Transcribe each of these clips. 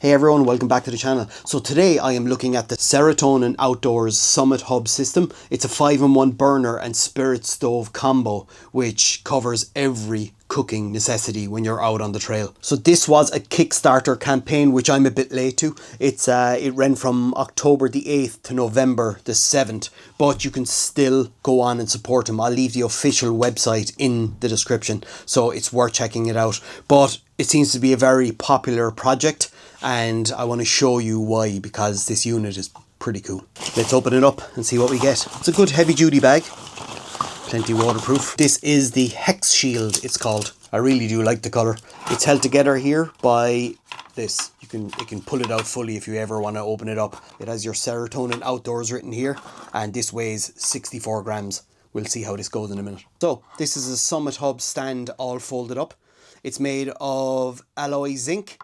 Hey everyone, welcome back to the channel. So today I am looking at the Serotonin Outdoors Summit Hub system. It's a 5-in-1 burner and spirit stove combo which covers every cooking necessity when you're out on the trail. So this was a Kickstarter campaign which I'm a bit late to. It ran from October the 8th to November the 7th, but you can still go on and support them. I'll leave the official website in the description, so it's worth checking it out. But it seems to be a very popular project, and I want to show you why, because this unit is pretty cool. Let's open it up and see what we get. It's a good heavy duty bag, plenty waterproof. This is the Hex Shield, it's called. I really do like the colour. It's held together here by this. You can pull it out fully if you ever want to open it up. It has your Serotonin Outdoors written here, and this weighs 64 grams. We'll see how this goes in a minute. So this is a Summit Hub stand all folded up. It's made of alloy zinc,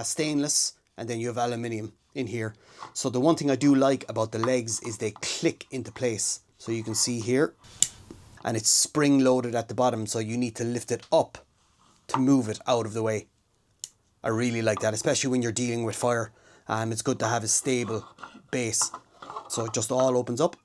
stainless, and then you have aluminium in here. So the one thing I do like about the legs is they click into place. So you can see here, and it's spring loaded at the bottom, so you need to lift it up to move it out of the way. I really like that, especially when you're dealing with fire. It's good to have a stable base. So it just all opens up.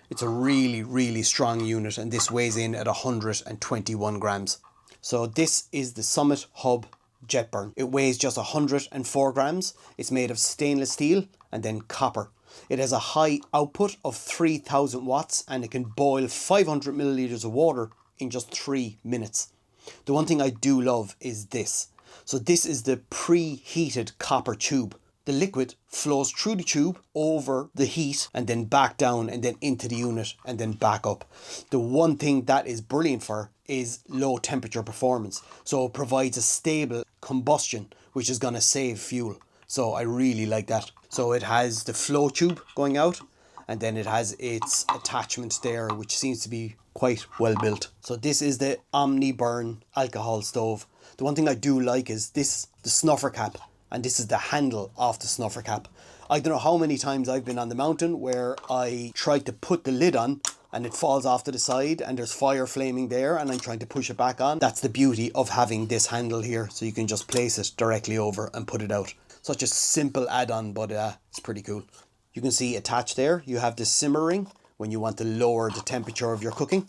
It's a really strong unit, and this weighs in at 121 grams. So this is the Summit Hub Jetburn. It weighs just 104 grams. It's made of stainless steel and then copper. It has a high output of 3000 watts, and it can boil 500 milliliters of water in just 3 minutes. The one thing I do love is this. So this is the preheated copper tube. The liquid flows through the tube over the heat and then back down and then into the unit and then back up. The one thing that is brilliant for is low temperature performance. So it provides a stable combustion, which is going to save fuel. So I really like that. So it has the flow tube going out, and then it has its attachment there, which seems to be quite well built. So this is the Omni Burn alcohol stove. The one thing I do like is this, the snuffer cap, and this is the handle of the snuffer cap. I don't know how many times I've been on the mountain where I tried to put the lid on and it falls off to the side and there's fire flaming there and I'm trying to push it back on. That's the beauty of having this handle here, so you can just place it directly over and put it out. Such a simple add-on, but it's pretty cool. You can see attached there, you have the simmer ring when you want to lower the temperature of your cooking.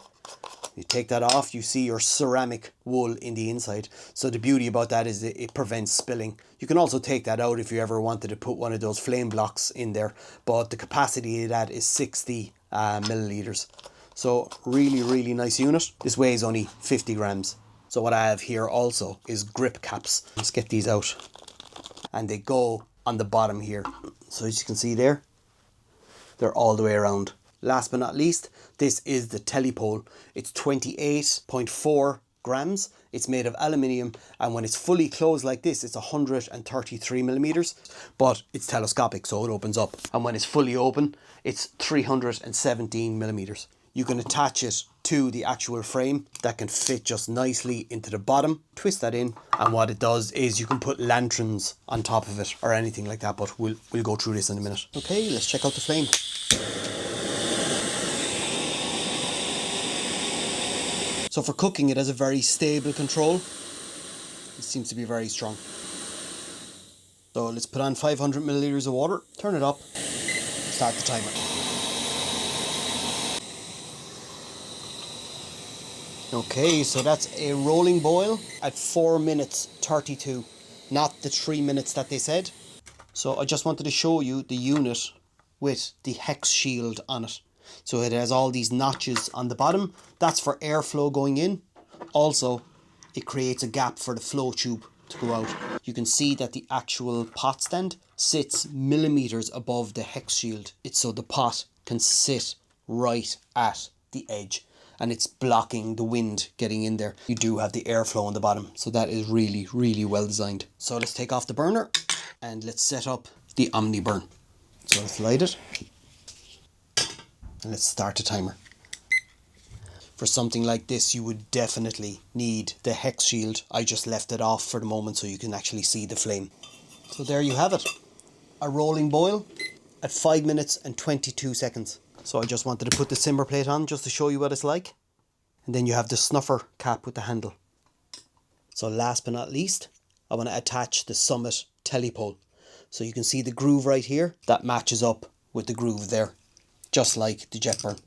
You take that off, you see your ceramic wool in the inside. So the beauty about that is that it prevents spilling. You can also take that out if you ever wanted to put one of those flame blocks in there, but the capacity of that is 60 milliliters. So really nice unit. This weighs only 50 grams. So what I have here also is grip caps. Let's get these out. And they go on the bottom here. So as you can see there, they're all the way around. Last but not least, this is the telepole. It's 28.4 grams. It's made of aluminium, and when it's fully closed like this, it's 133 millimeters, but it's telescopic, so it opens up. And when it's fully open, it's 317 millimeters. You can attach it to the actual frame that can fit just nicely into the bottom. Twist that in, and what it does is you can put lanterns on top of it or anything like that, but we'll go through this in a minute. Okay, let's check out the flame. So for cooking, it has a very stable control. It seems to be very strong. So let's put on 500 milliliters of water, turn it up, start the timer. Okay, so that's a rolling boil at 4 minutes 32, not the 3 minutes that they said. So I just wanted to show you the unit with the Hex Shield on it. So it has all these notches on the bottom. That's for airflow going in. Also, it creates a gap for the flow tube to go out. You can see that the actual pot stand sits millimeters above the Hex Shield. It's so the pot can sit right at the edge, and it's blocking the wind getting in there. You do have the airflow on the bottom, so that is really well designed. So let's take off the burner and let's set up the Omni Burn. So let's light it. And let's start the timer. For something like this, you would definitely need the Hex Shield. I just left it off for the moment so you can actually see the flame. So there you have it. A rolling boil at 5 minutes and 22 seconds. So I just wanted to put the simmer plate on just to show you what it's like. And then you have the snuffer cap with the handle. So last but not least, I want to attach the Summit telepole. So you can see the groove right here, that matches up with the groove there, just like the Jetburn.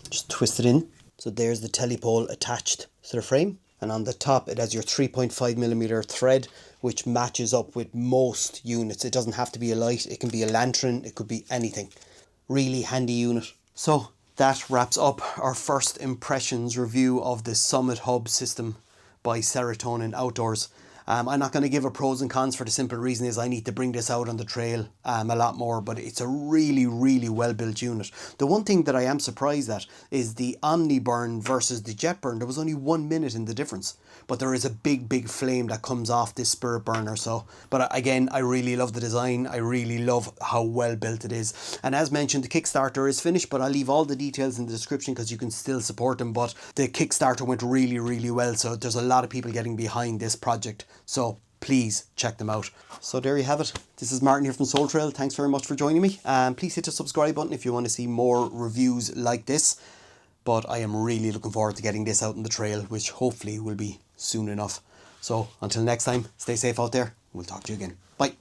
Just twist it in. So there's the telepole attached to the frame. And on the top it has your 3.5mm thread, which matches up with most units. It doesn't have to be a light, it can be a lantern, it could be anything. Really handy unit. So that wraps up our first impressions review of the Summit Hub system by Serotonin Outdoors. I'm not going to give a pros and cons for the simple reason is I need to bring this out on the trail a lot more, but it's a really, really well built unit. The one thing that I am surprised at is the Omniburn versus the Jetburn. There was only 1 minute in the difference, but there is a big flame that comes off this spirit burner. So, but again, I really love the design. I really love how well built it is. And as mentioned, the Kickstarter is finished, but I'll leave all the details in the description because you can still support them. But the Kickstarter went really, really well. So there's a lot of people getting behind this project. So please check them out. So there you have it. This is Martin here from Soul Trail. Thanks very much for joining me. Please hit the subscribe button if you want to see more reviews like this. But I am really looking forward to getting this out on the trail, which hopefully will be soon enough. So until next time, stay safe out there. We'll talk to you again. Bye.